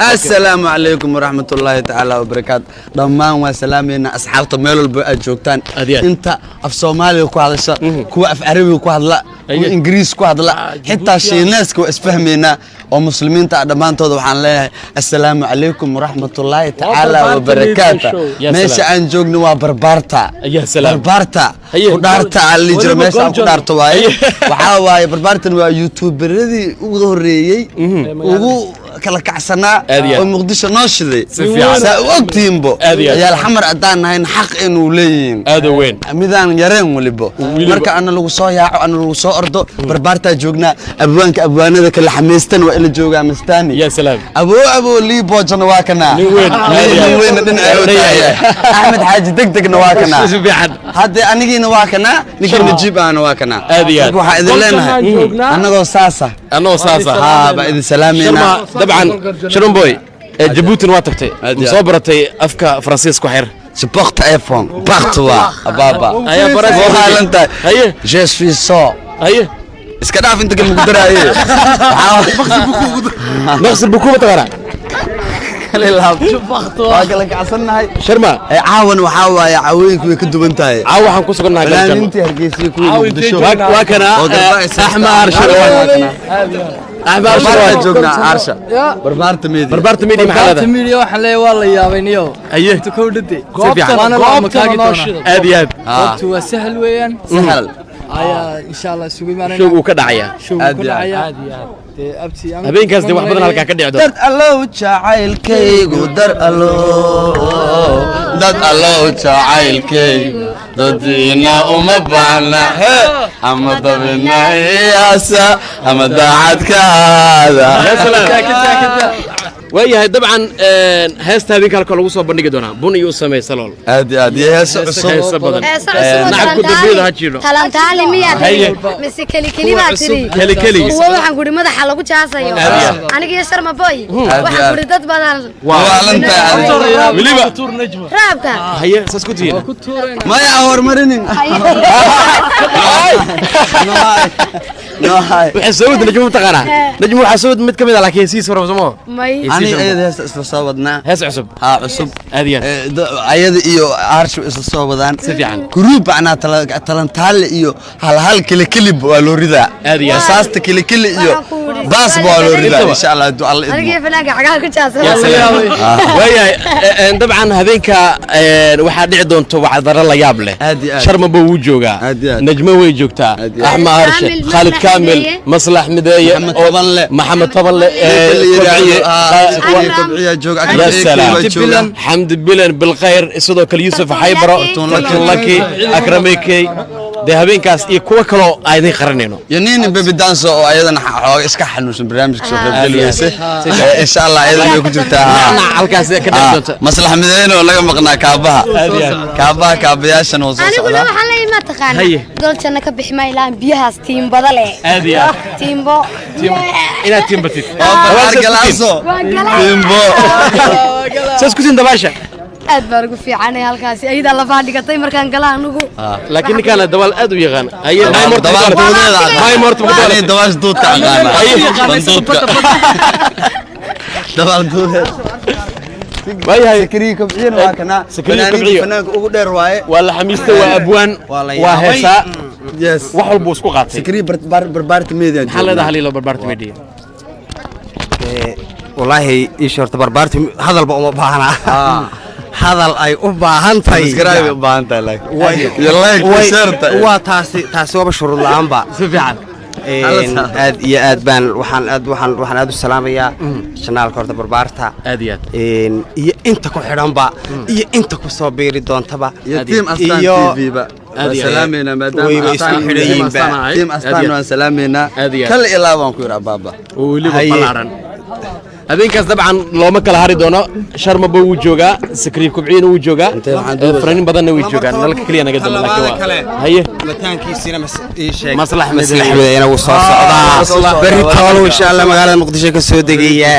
السلام عليكم ورحمة الله تعالى وبركاته ضمان وسلامنا أصحاب ميلو البؤات جوكتان أنت في صومالي وكوادشة كوا في عربي وكوادلا وإنجليز كوادلا حتى شي ناس كوا اسفهمينا ومسلمين ضمان توضح عن الله السلام عليكم ورحمة الله تعالى وبركاته ماشي عن جوجنا وبربارتا يا سلام بربارتا ودارتا اللي جرى ماشي عن ودارتا واي وحاواي بربارتا ويوتيوبر ذي وظهريي kala kacsanaa oo muqdisho noo shiday saa ogtiinbo ayaa xamar adaan hayn xaq inuu leeyin aad weyn midaan yareen walibo marka ana lagu soo yaaco ana lagu soo ordo barbaarta joognaa abwaanada kala xameystan waa ila joogaa mastaani ya salaam abo lii boojana waa kana nin weyn dhin Ahmed Xaaji degdegna waa kana hadda anigiina waa kana ninka najiib aan waa kana waxa idin leenahay anagoo saasa ha ba idin salaameena طبعا شرون بوي جيبوتي واتقتي مصابرتي افكا فرانسيسكو خير سبورت ايفون بارتوا بابا ايا برازيل انت هي جي سوي سو هي اسكا داف انت كم قدر هي نغسل بكوبه تغرى لله شبختوا قالك عسلنا شرما عاون وحاوا عاوينك way ka duwan tahay caaw waxaan ku sugnahay galkan intii hargeysa ku muqdisho waa kana ahmar shirwana ahmar shirwana joogna arsha barbaarta meedi maxalada meedi waxa la waa la yaabayniyo ayay ku dhintay goobta ma kaagi doona aad iyo aad goobtu waa sahal weeyaan sahal aya insha Allah sugu imaanayna showgu ka dhacaya aad iyo aad abti habeenkaas wax badan halka ka dhicdo dad allow jacaylkaygu dar allow jacaylkaygu dadina uma baahna ama dabina yaasa ama daacadkaada وياي طبعا هسه هذيك لو سو بندق دونا بن يو سمي سلول ادي هسه بدن نعم كنت بيد هاجيرو كلام تعالي ميا بس كلي ما تري كلي waxaan guri madaxa lagu jaasayo aniga iyo sharma boy waxaan guri dad badan waalanta waliba raabka haye saskutiin ma ya hormarinin نهاي وحسود نجم تقرا نجم وحسود مد كميد لكن سيس فرمسمو ماي اني ايد هس اسلا soo wadnaa هس عصب ها عصب اديان ayada iyo arsh isla soo wadaan si fiican group ana talantaal iyo hal kilib waa loo ridaa اديان asaasta kilib iyo baas waa loo ridaa insha Allah du Allah aniga fanaanka cagaha ku jaasay وياي طبعا habeenka waxa dhici doonto wacdara la yaab leh sharma buu joogaa najma way joogtaa ahma arsh khalid كامل مصلح مدايه محمد طبل يا سلام حمد بلن بالخير سدو كل يوسف حيبره لكي اكرميكي ده habeenkaas iyo kuwa kale ay qaranayno yaneen baby dance oo ayadana iska xanuunsan barnaamijka soo qaybgaleysa insha Allah ayadana way ku jirtaa halkaas ka dhigto maslax mideeno laga maqnaa kaabayaashan oo soo socda waxaan la ima taqaan golchana ka bixi ma ilaan biyahaas tiim badale aadiya tiimbo ina tiimbatid galaaso tiimbo saskutin dabaasha aad baan ugu fiicanay halkaas ayda la faadhigatay markaan gala anugu laakiin kana dabal aad u yaqaan ay may morto dabash dood ka aqaana dabal dood وياي سكري كبعين واكنا فنانك ugu dheer waaye wala xamiista waa abwaan waa heesa yes wax walba isku qaatay سكري barbaarta media xalada halilo barbaarta media wallahi ii shorta barbaarta hadalba uma baahna hadal ay u baahan tahay subscribe u baahan tahay like waa taasi waba shuruud la'aanba si fiican aad iyo aad baan waxaan aad u salaamayaa chanaalka horta barbaarta aad iyo inta ku xidhanba iyo inta ku soo biiri doontaba iyo team Astaan TV ba salaamina maadaama team Astaan waan salaamina kal ilaa waan ku yiraahdaa baba oo waliba balaaran habeenkaas dabcan looma kala hari doono sharma buu joogaa sakriib kubciin uu joogaa faranin badanna way joogaan dalka kaliya naga dalka haye mataankiisina maslax madaxweynaha uu soo socdaa bari toolo insha Allah magaalada Muqdisho ka soo degaya